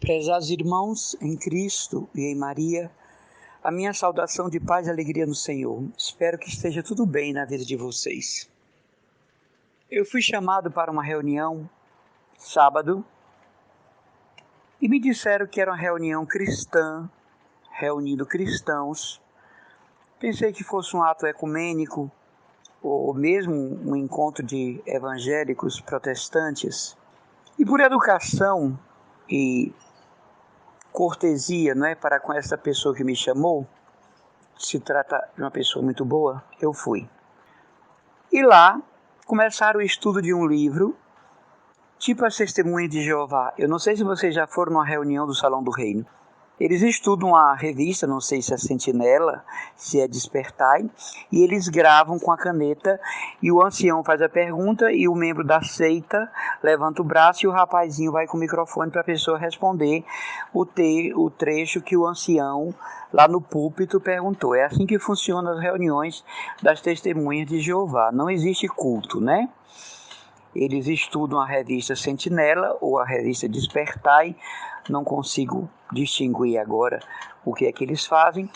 Prezados irmãos em Cristo e em Maria, a minha saudação de paz e alegria no Senhor. Espero que esteja tudo bem na vida de vocês. Eu fui chamado para uma reunião sábado e me disseram que era uma reunião cristã, reunindo cristãos. Pensei que fosse um ato ecumênico ou mesmo um encontro de evangélicos protestantes. E por educação e cortesia, não é, para com essa pessoa que me chamou, se trata de uma pessoa muito boa, eu fui. E lá começaram o estudo de um livro, tipo as Testemunhas de Jeová. Eu não sei se vocês já foram numa reunião do Salão do Reino. Eles estudam a revista, não sei se é Sentinela, se é Despertai, e eles gravam com a caneta, e o ancião faz a pergunta, e o membro da seita levanta o braço, e o rapazinho vai com o microfone para a pessoa responder o trecho que o ancião, lá no púlpito, perguntou. É assim que funcionam as reuniões das Testemunhas de Jeová. Não existe culto, né? Eles estudam a revista Sentinela ou a revista Despertai, não consigo distinguir agora o que é que eles fazem,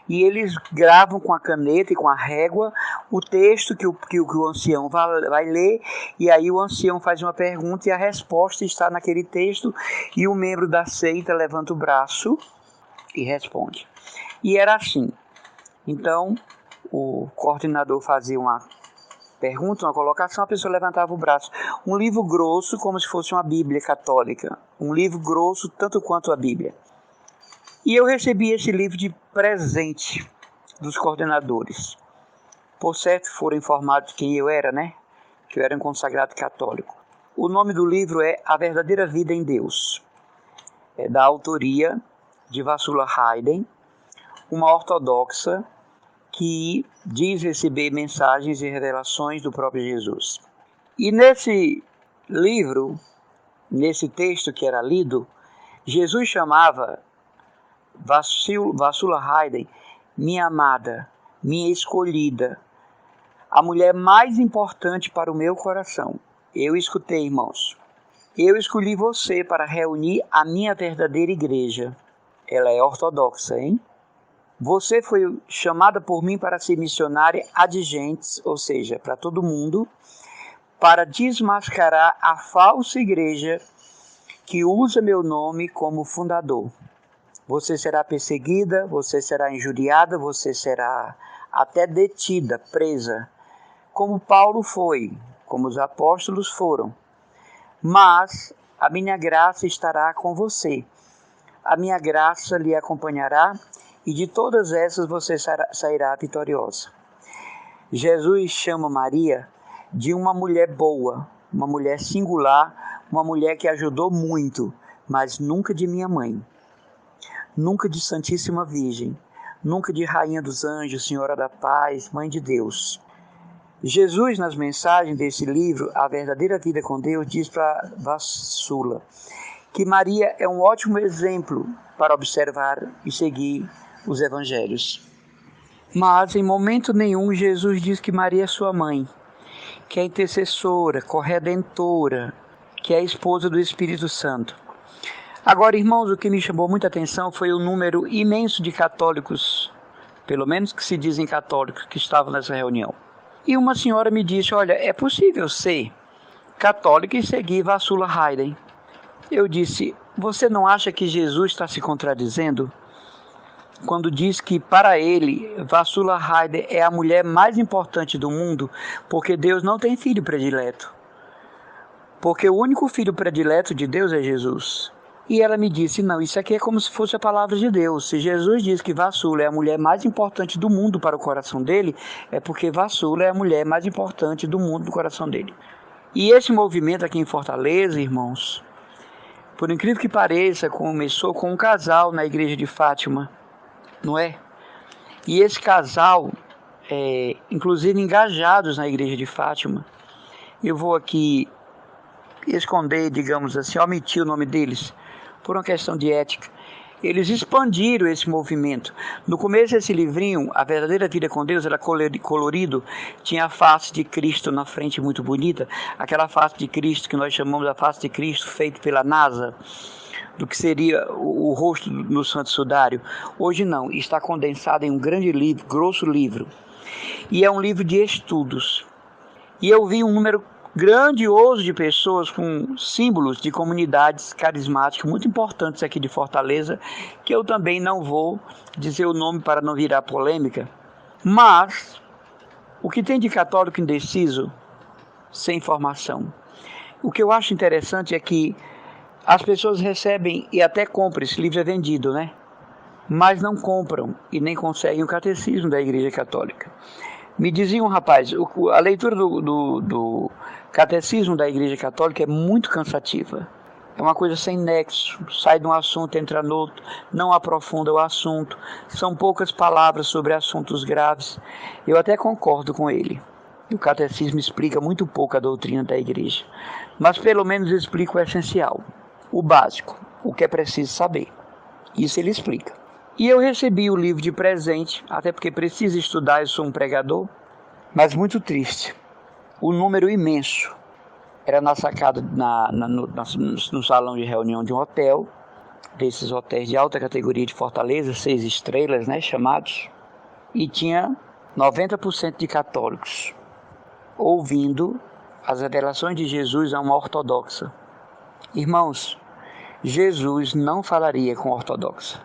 e eles gravam com a caneta e com a régua o texto que o ancião vai ler, e aí o ancião faz uma pergunta e a resposta está naquele texto, e o membro da seita levanta o braço e responde. E era assim. Então, o coordenador fazia uma pergunta, uma colocação, a pessoa levantava o braço. Um livro grosso, como se fosse uma Bíblia católica. Um livro grosso, tanto quanto a Bíblia. E eu recebi esse livro de presente dos coordenadores. Por certo, foram informados quem eu era, né? Que eu era um consagrado católico. O nome do livro é A Verdadeira Vida em Deus. É da autoria de Vassula Hayden, uma ortodoxa que diz receber mensagens e revelações do próprio Jesus. E nesse livro, nesse texto que era lido, Jesus chamava Vassula Hayden, minha amada, minha escolhida, a mulher mais importante para o meu coração. Eu escutei, irmãos. Eu escolhi você para reunir a minha verdadeira igreja. Ela é ortodoxa, hein? Você foi chamada por mim para ser missionária adigentes, ou seja, para todo mundo, para desmascarar a falsa igreja que usa meu nome como fundador. Você será perseguida, você será injuriada, você será até detida, presa, como Paulo foi, como os apóstolos foram. Mas a minha graça estará com você. A minha graça lhe acompanhará, e de todas essas você sairá vitoriosa. Jesus chama Maria de uma mulher boa, uma mulher singular, uma mulher que ajudou muito, mas nunca de minha mãe, nunca de Santíssima Virgem, nunca de Rainha dos Anjos, Senhora da Paz, Mãe de Deus. Jesus, nas mensagens desse livro, A Verdadeira Vida com Deus, diz para Vassula que Maria é um ótimo exemplo para observar e seguir os evangelhos. Mas em momento nenhum Jesus diz que Maria é sua mãe, que é intercessora, corredentora, que é a esposa do Espírito Santo. Agora, irmãos, o que me chamou muita atenção foi o número imenso de católicos, pelo menos que se dizem católicos, que estavam nessa reunião. E uma senhora me disse, olha, é possível ser católica e seguir Vassula Hayden? Eu disse, você não acha que Jesus está se contradizendo quando diz que para ele, Vassula Hayden é a mulher mais importante do mundo, porque Deus não tem filho predileto. Porque o único filho predileto de Deus é Jesus. E ela me disse, não, isso aqui é como se fosse a palavra de Deus. Se Jesus diz que Vassula é a mulher mais importante do mundo para o coração dele, é porque Vassula é a mulher mais importante do mundo do coração dele. E esse movimento aqui em Fortaleza, irmãos, por incrível que pareça, começou com um casal na igreja de Fátima, não é? E esse casal, inclusive engajados na igreja de Fátima, eu vou aqui esconder, digamos assim, omitir o nome deles, por uma questão de ética. Eles expandiram esse movimento. No começo desse livrinho, A Verdadeira Vida com Deus, era colorido, tinha a face de Cristo na frente muito bonita, aquela face de Cristo que nós chamamos da face de Cristo, feita pela NASA, do que seria o rosto no Santo Sudário. Hoje não, está condensado em um grande livro, grosso livro. E é um livro de estudos. E eu vi um número grandioso de pessoas com símbolos de comunidades carismáticas muito importantes aqui de Fortaleza, que eu também não vou dizer o nome para não virar polêmica. Mas o que tem de católico indeciso, sem informação? O que eu acho interessante é que as pessoas recebem e até compram, esse livro é vendido, né? Mas não compram e nem conseguem o catecismo da Igreja Católica. Me diziam, rapaz, a leitura do catecismo da Igreja Católica é muito cansativa. É uma coisa sem nexo, sai de um assunto, entra no outro, não aprofunda o assunto, são poucas palavras sobre assuntos graves. Eu até concordo com ele. O catecismo explica muito pouco a doutrina da Igreja, mas pelo menos explica o essencial, o básico, o que é preciso saber. Isso ele explica. E eu recebi o livro de presente, até porque preciso estudar, eu sou um pregador, mas muito triste. O número imenso. Era na sacada, no salão de reunião de um hotel, desses hotéis de alta categoria de Fortaleza, 6 estrelas, né, chamados, e tinha 90% de católicos ouvindo as revelações de Jesus a uma ortodoxa. Irmãos, Jesus não falaria com ortodoxa.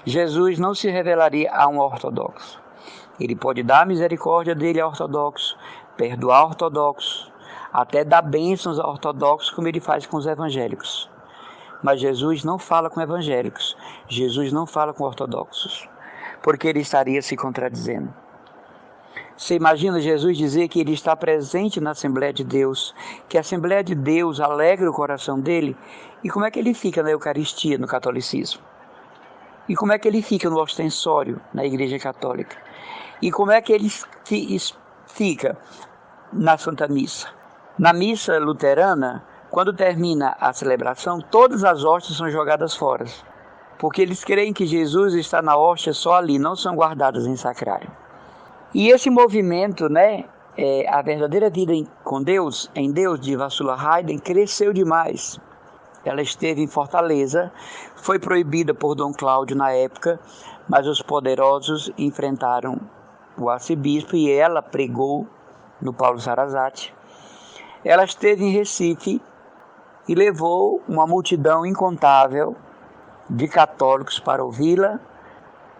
Jesus não se revelaria a um ortodoxo. Ele pode dar a misericórdia dele a ortodoxo, perdoar ortodoxo, até dar bênçãos a ortodoxos, como ele faz com os evangélicos. Mas Jesus não fala com evangélicos. Jesus não fala com ortodoxos, porque ele estaria se contradizendo. Você imagina Jesus dizer que ele está presente na Assembleia de Deus, que a Assembleia de Deus alegra o coração dele, e como é que ele fica na Eucaristia, no catolicismo? E como é que ele fica no ostensório, na Igreja Católica? E como é que ele fica na Santa Missa? Na missa luterana, quando termina a celebração, todas as hóstias são jogadas fora, porque eles creem que Jesus está na hóstia só ali, não são guardadas em sacrário. E esse movimento, né, a verdadeira vida com Deus, em Deus, de Ursula Haydn, cresceu demais. Ela esteve em Fortaleza, foi proibida por Dom Cláudio na época, mas os poderosos enfrentaram o arcebispo e ela pregou no Paulo Sarazate. Ela esteve em Recife e levou uma multidão incontável de católicos para ouvi-la,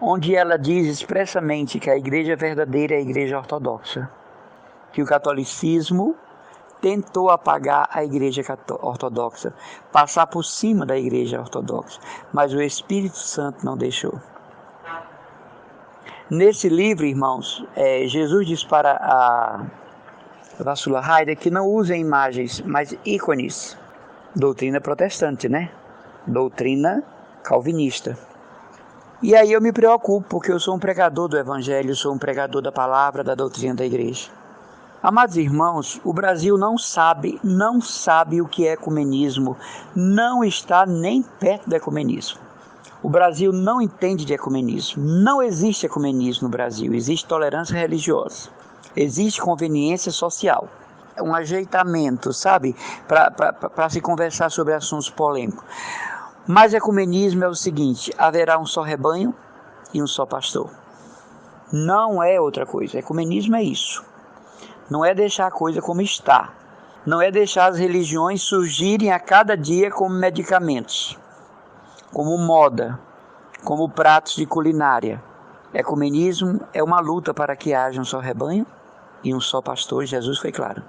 onde ela diz expressamente que a igreja verdadeira é a igreja ortodoxa, que o catolicismo tentou apagar a igreja ortodoxa, passar por cima da igreja ortodoxa, mas o Espírito Santo não deixou. Nesse livro, irmãos, Jesus diz para a Ursula Haydn que não usem imagens, mas ícones. Doutrina protestante, né? Doutrina calvinista. E aí eu me preocupo, porque eu sou um pregador do Evangelho, sou um pregador da palavra, da doutrina da igreja. Amados irmãos, o Brasil não sabe o que é ecumenismo, não está nem perto do ecumenismo. O Brasil não entende de ecumenismo, não existe ecumenismo no Brasil, existe tolerância religiosa, existe conveniência social, um ajeitamento, sabe, para se conversar sobre assuntos polêmicos. Mas ecumenismo é o seguinte: haverá um só rebanho e um só pastor. Não é outra coisa. Ecumenismo é isso. Não é deixar a coisa como está. Não é deixar as religiões surgirem a cada dia como medicamentos, como moda, como pratos de culinária. Ecumenismo é uma luta para que haja um só rebanho e um só pastor. Jesus foi claro.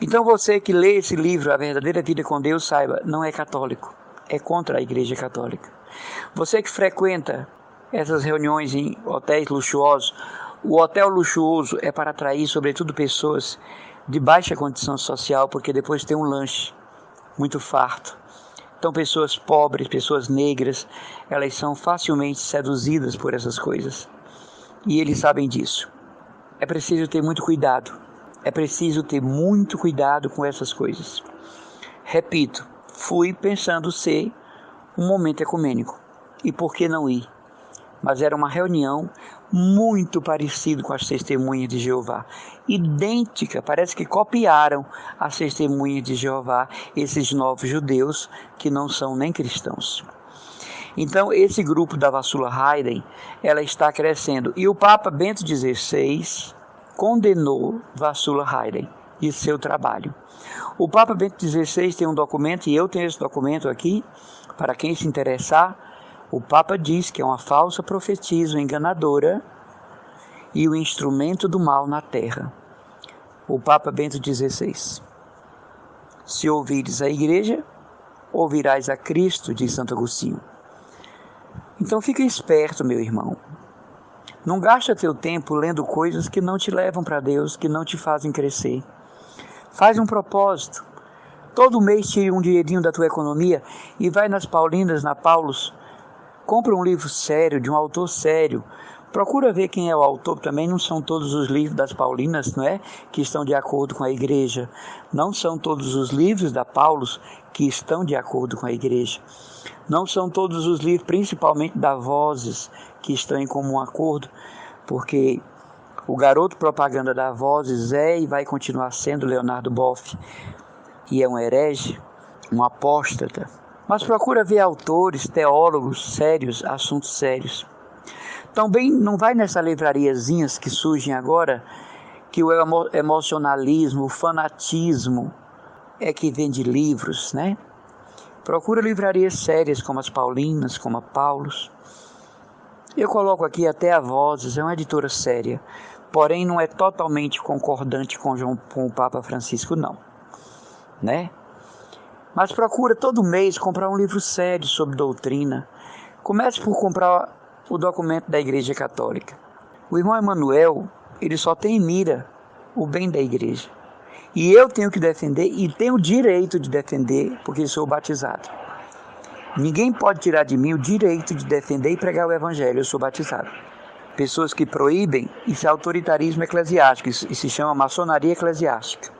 Então você que lê esse livro, A Verdadeira Vida com Deus, saiba, não é católico. É contra a Igreja Católica. Você que frequenta essas reuniões em hotéis luxuosos, o hotel luxuoso é para atrair, sobretudo, pessoas de baixa condição social, porque depois tem um lanche muito farto. Então, pessoas pobres, pessoas negras, elas são facilmente seduzidas por essas coisas. E eles sabem disso. É preciso ter muito cuidado. É preciso ter muito cuidado com essas coisas. Repito, fui pensando ser um momento ecumênico. E por que não ir? mas era uma reunião muito parecida com as testemunhas de Jeová. Idêntica, parece que copiaram as testemunhas de Jeová, esses novos judeus que não são nem cristãos. Então, esse grupo da Vassula Hayden, ela está crescendo. E o Papa Bento XVI condenou Vassula Hayden e seu trabalho. O Papa Bento XVI tem um documento, e eu tenho esse documento aqui, para quem se interessar. O Papa diz que é uma falsa profetisa enganadora e o instrumento do mal na terra. O Papa Bento XVI. Se ouvires a igreja, ouvirás a Cristo, diz Santo Agostinho. Então fica esperto, meu irmão. Não gasta teu tempo lendo coisas que não te levam para Deus, que não te fazem crescer. Faz um propósito. Todo mês tire um dinheirinho da tua economia e vai nas Paulinas, na Paulus. Compra um livro sério, de um autor sério. Procura ver quem é o autor. Também não são todos os livros das Paulinas, não é? Que estão de acordo com a igreja. Não são todos os livros da Paulus que estão de acordo com a igreja. Não são todos os livros, principalmente da Vozes, que estão em comum acordo, porque o garoto propaganda da Vozes é e vai continuar sendo Leonardo Boff, e é um herege, um apóstata. Mas procura ver autores, teólogos sérios, assuntos sérios. Também não vai nessas livrariazinhas que surgem agora, que o emocionalismo, o fanatismo é que vende livros, né? Procura livrarias sérias como as Paulinas, como a Paulus. Eu coloco aqui até a Vozes, é uma editora séria, porém não é totalmente concordante com o Papa Francisco, não, né? Mas procura todo mês comprar um livro sério sobre doutrina. Comece por comprar o documento da Igreja Católica. O irmão Emanuel, ele só tem em mira o bem da igreja. E eu tenho que defender, e tenho o direito de defender, porque sou batizado. Ninguém pode tirar de mim o direito de defender e pregar o Evangelho, eu sou batizado. Pessoas que proíbem, isso é autoritarismo eclesiástico, isso se chama maçonaria eclesiástica.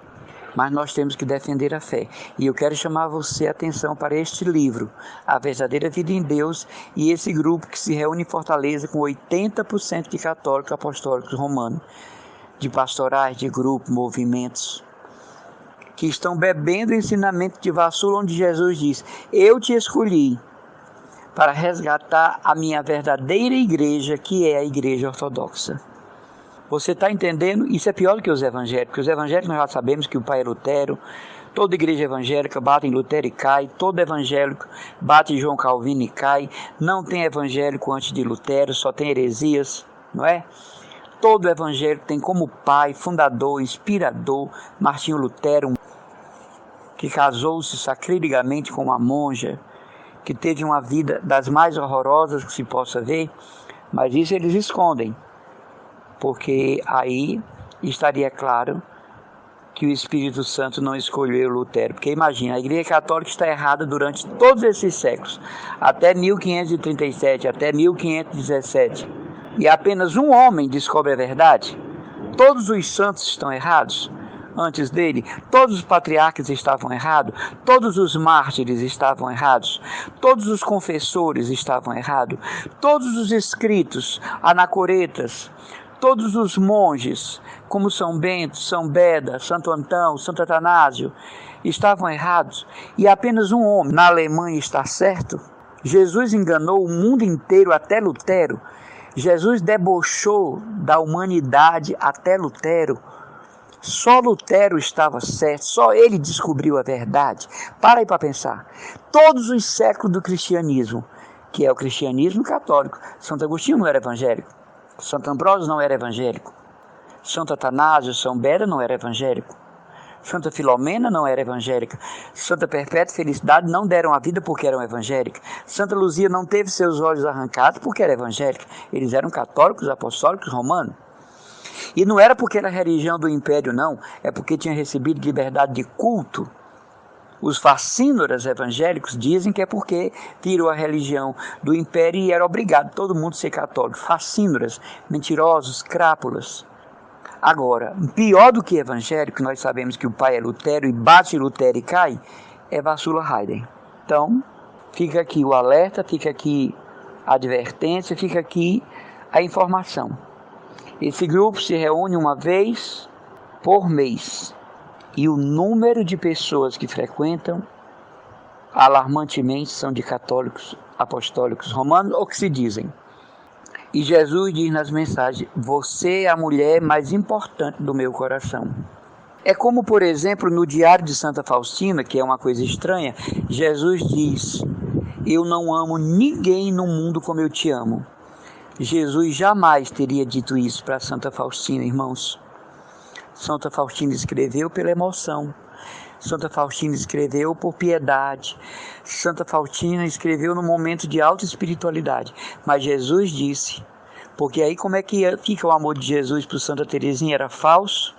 Mas nós temos que defender a fé. E eu quero chamar você a atenção para este livro, A Verdadeira Vida em Deus, e esse grupo que se reúne em Fortaleza com 80% de católicos apostólicos romanos, de pastorais, de grupos, movimentos, que estão bebendo o ensinamento de Vassula, onde Jesus diz: eu te escolhi para resgatar a minha verdadeira igreja, que é a igreja ortodoxa. Você está entendendo? Isso é pior do que os evangélicos. Os evangélicos nós já sabemos que o pai é Lutero, toda igreja evangélica bate em Lutero e cai, todo evangélico bate em João Calvino e cai, não tem evangélico antes de Lutero, só tem heresias, não é? Todo evangélico tem como pai, fundador, inspirador, Martinho Lutero, que casou-se sacrilegamente com uma monja, que teve uma vida das mais horrorosas que se possa ver, mas isso eles escondem, porque aí estaria claro que o Espírito Santo não escolheu Lutero. Porque imagina, a Igreja Católica está errada durante todos esses séculos, até 1537, até 1517, e apenas um homem descobre a verdade. Todos os santos estão errados antes dele, todos os patriarcas estavam errados, todos os mártires estavam errados, todos os confessores estavam errados, todos os escritos, anacoretas, todos os monges, como São Bento, São Beda, Santo Antão, Santo Atanásio, estavam errados, e apenas um homem na Alemanha está certo. Jesus enganou o mundo inteiro até Lutero. Jesus debochou da humanidade até Lutero. Só Lutero estava certo, só ele descobriu a verdade. Para aí para pensar. Todos os séculos do cristianismo, que é o cristianismo católico, Santo Agostinho não era evangélico, Santo Ambrósio não era evangélico, Santo Atanásio, São Beda não era evangélico, Santa Filomena não era evangélica, Santa Perpétua e Felicidade não deram a vida porque eram evangélicas, Santa Luzia não teve seus olhos arrancados porque era evangélica, eles eram católicos, apostólicos, romanos. E não era porque era religião do império, não, é porque tinha recebido liberdade de culto. Os facínoras evangélicos dizem que é porque virou a religião do império e era obrigado todo mundo a ser católico. Facínoras, mentirosos, crápulas. Agora, pior do que evangélico, nós sabemos que o pai é Lutero e bate Lutero e cai, é Vassula Hayden. Então, fica aqui o alerta, fica aqui a advertência, fica aqui a informação. Esse grupo se reúne uma vez por mês e o número de pessoas que frequentam alarmantemente são de católicos, apostólicos, romanos ou que se dizem. E Jesus diz nas mensagens: você é a mulher mais importante do meu coração. É como, por exemplo, no Diário de Santa Faustina, que é uma coisa estranha, Jesus diz: eu não amo ninguém no mundo como eu te amo. Jesus jamais teria dito isso para Santa Faustina, irmãos. Santa Faustina escreveu pela emoção. Santa Faustina escreveu por piedade. Santa Faustina escreveu no momento de alta espiritualidade. Mas Jesus disse, porque aí como é que fica o amor de Jesus para Santa Teresinha? Era falso.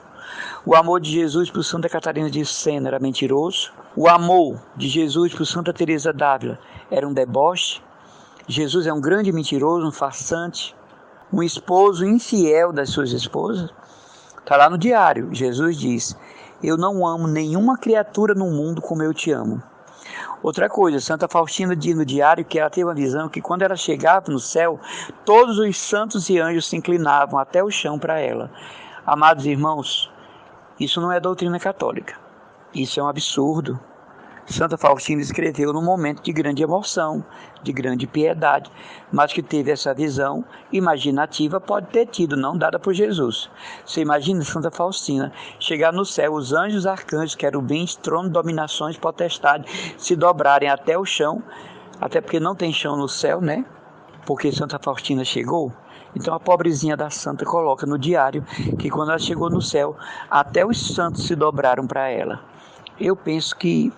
O amor de Jesus para Santa Catarina de Sena era mentiroso. O amor de Jesus para Santa Teresa d'Ávila era um deboche. Jesus é um grande mentiroso, um farsante, um esposo infiel das suas esposas. Está lá no diário. Jesus diz: eu não amo nenhuma criatura no mundo como eu te amo. Outra coisa, Santa Faustina diz no diário que ela teve uma visão que quando ela chegava no céu, todos os santos e anjos se inclinavam até o chão para ela. Amados irmãos, isso não é doutrina católica. Isso é um absurdo. Santa Faustina escreveu num momento de grande emoção, de grande piedade, mas que teve essa visão imaginativa, pode ter tido, não dada por Jesus. Você imagina Santa Faustina chegar no céu, os anjos, arcanjos, querubins, trono, dominações, potestade, se dobrarem até o chão, até porque não tem chão no céu, né? Porque Santa Faustina chegou. Então a pobrezinha da santa coloca no diário que quando ela chegou no céu, até os santos se dobraram para ela. Eu penso que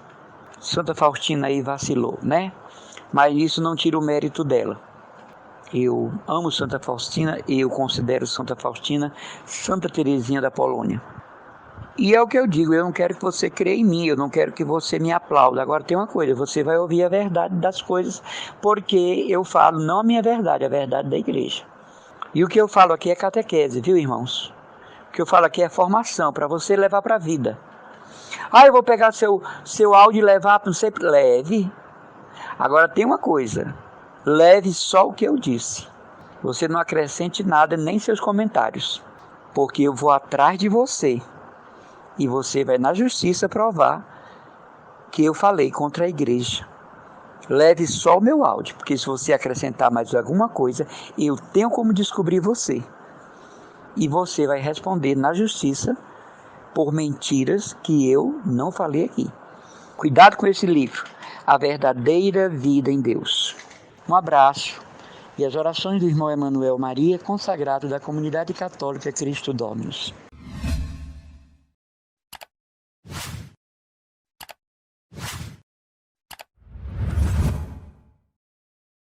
Santa Faustina aí vacilou, né? Mas isso não tira o mérito dela. Eu amo Santa Faustina e eu considero Santa Faustina Santa Teresinha da Polônia. E é o que eu digo, eu não quero que você creia em mim, eu não quero que você me aplaude. Agora tem uma coisa, você vai ouvir a verdade das coisas, porque eu falo não a minha verdade, a verdade da igreja. E o que eu falo aqui é catequese, viu, irmãos? O que eu falo aqui é formação, para você levar para a vida. Eu vou pegar seu áudio e levar para você. Leve. Agora tem uma coisa. Leve só o que eu disse. Você não acrescente nada, nem seus comentários. Porque eu vou atrás de você. E você vai na justiça provar que eu falei contra a igreja. Leve só o meu áudio. Porque se você acrescentar mais alguma coisa, eu tenho como descobrir você. E você vai responder na justiça por mentiras que eu não falei aqui. Cuidado com esse livro, A Verdadeira Vida em Deus. Um abraço e as orações do irmão Emanuel Maria, consagrado da Comunidade Católica Cristo Dominus.